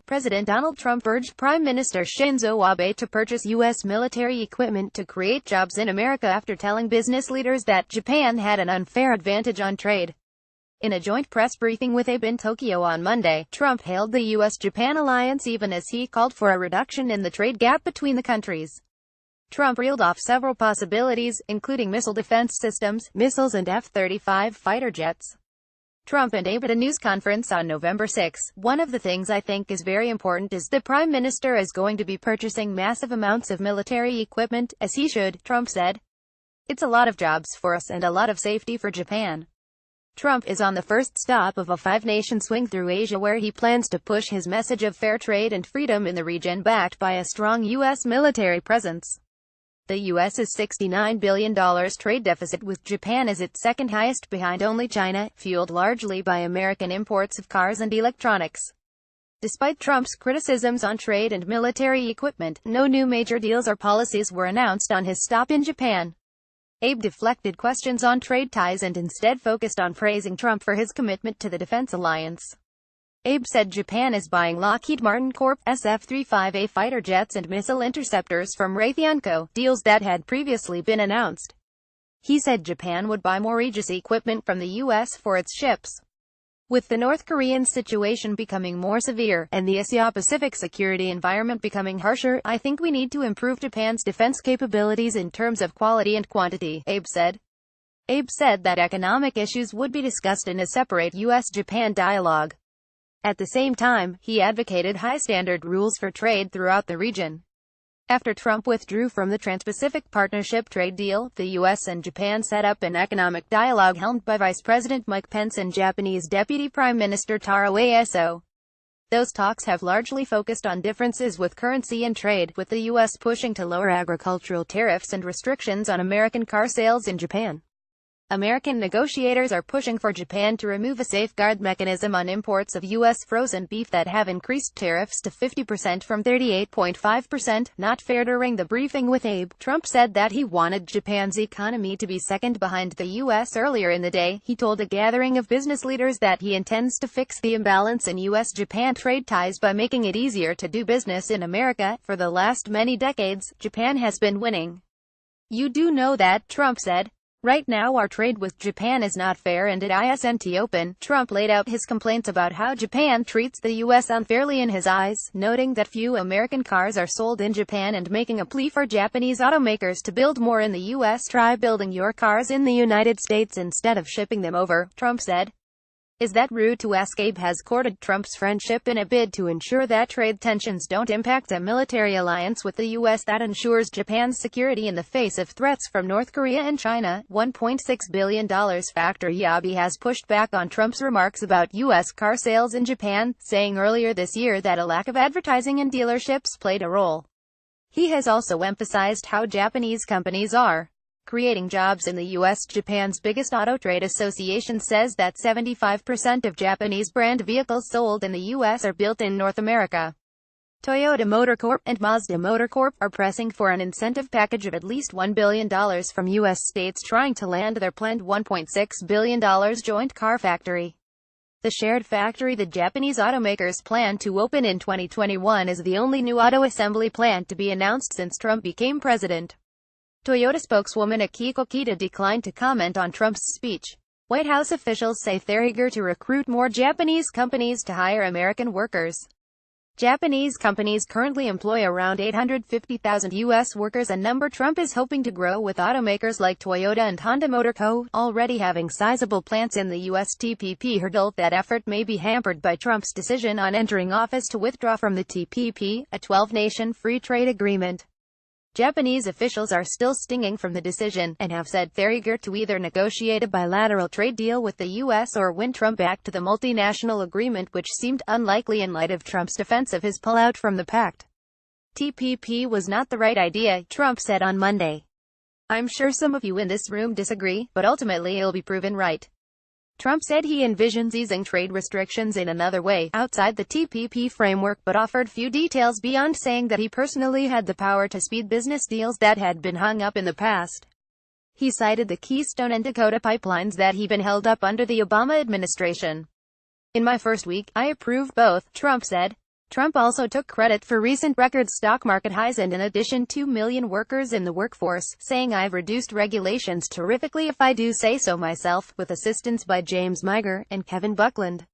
President Donald Trump urged Prime Minister Shinzo Abe to purchase U.S. military equipment to create jobs in America after telling business leaders that Japan had an unfair advantage on trade. In a joint press briefing with Abe in Tokyo on Monday, Trump hailed the U.S.-Japan alliance even as he called for a reduction in the trade gap between the countries. Trump reeled off several possibilities, including missile defense systems, missiles and F-35 fighter jets. Trump and Abe at a news conference on November 6. One of the things I think is very important is the Prime Minister is going to be purchasing massive amounts of military equipment, as he should, Trump said. It's a lot of jobs for us and a lot of safety for Japan. Trump is on the first stop of a five-nation swing through Asia where he plans to push his message of fair trade and freedom in the region backed by a strong U.S. military presence. The U.S.'s $69 billion trade deficit with Japan is its second highest behind only China, fueled largely by American imports of cars and electronics. Despite Trump's criticisms on trade and military equipment, no new major deals or policies were announced on his stop in Japan. Abe deflected questions on trade ties and instead focused on praising Trump for his commitment to the defense alliance. Abe said Japan is buying Lockheed Martin Corp.'s F-35A fighter jets and missile interceptors from Raytheon Co., deals that had previously been announced. He said Japan would buy more Aegis equipment from the U.S. for its ships. With the North Korean situation becoming more severe, and the Asia-Pacific security environment becoming harsher, I think we need to improve Japan's defense capabilities in terms of quality and quantity, Abe said. Abe said that economic issues would be discussed in a separate U.S.-Japan dialogue. At the same time, he advocated high-standard rules for trade throughout the region. After Trump withdrew from the Trans-Pacific Partnership trade deal, the U.S. and Japan set up an economic dialogue helmed by Vice President Mike Pence and Japanese Deputy Prime Minister Taro Aso. Those talks have largely focused on differences with currency and trade, with the U.S. pushing to lower agricultural tariffs and restrictions on American car sales in Japan. American negotiators are pushing for Japan to remove a safeguard mechanism on imports of U.S. frozen beef that have increased tariffs to 50% from 38.5%. Not fair. During the briefing with Abe, Trump said that he wanted Japan's economy to be second behind the U.S. Earlier in the day, he told a gathering of business leaders that he intends to fix the imbalance in U.S.-Japan trade ties by making it easier to do business in America. For the last many decades, Japan has been winning. You do know that, Trump said. Right now our trade with Japan is not fair and it isn't open. Trump laid out his complaints about how Japan treats the U.S. unfairly in his eyes, noting that few American cars are sold in Japan and making a plea for Japanese automakers to build more in the U.S. Try building your cars in the United States instead of shipping them over, Trump said. Is that rude to ask? Abe has courted Trump's friendship in a bid to ensure that trade tensions don't impact a military alliance with the U.S. that ensures Japan's security in the face of threats from North Korea and China. $1.6 billion factor. Abe has pushed back on Trump's remarks about U.S. car sales in Japan, saying earlier this year that a lack of advertising in dealerships played a role. He has also emphasized how Japanese companies are creating jobs in the U.S. Japan's biggest auto trade association says that 75% of Japanese brand vehicles sold in the U.S. are built in North America. Toyota Motor Corp. And Mazda Motor Corp. Are pressing for an incentive package of at least $1 billion from U.S. states trying to land their planned $1.6 billion joint car factory. The shared factory the Japanese automakers plan to open in 2021 is the only new auto assembly plant to be announced since Trump became president. Toyota spokeswoman Akiko Kita declined to comment on Trump's speech. White House officials say they're eager to recruit more Japanese companies to hire American workers. Japanese companies currently employ around 850,000 U.S. workers, a number Trump is hoping to grow with automakers like Toyota and Honda Motor Co. already having sizable plants in the U.S. TPP hurdle. That effort may be hampered by Trump's decision on entering office to withdraw from the TPP, a 12-nation free trade agreement. Japanese officials are still stinging from the decision, and have said they're eager to either negotiate a bilateral trade deal with the U.S. or win Trump back to the multinational agreement, which seemed unlikely in light of Trump's defense of his pullout from the pact. TPP was not the right idea, Trump said on Monday. I'm sure some of you in this room disagree, but ultimately it'll be proven right. Trump said he envisions easing trade restrictions in another way, outside the TPP framework, but offered few details beyond saying that he personally had the power to speed business deals that had been hung up in the past. He cited the Keystone and Dakota pipelines that had been held up under the Obama administration. In my first week, I approved both, Trump said. Trump also took credit for recent record stock market highs and in addition 2 million workers in the workforce, saying I've reduced regulations terrifically if I do say so myself, with assistance by James Miger and Kevin Buckland.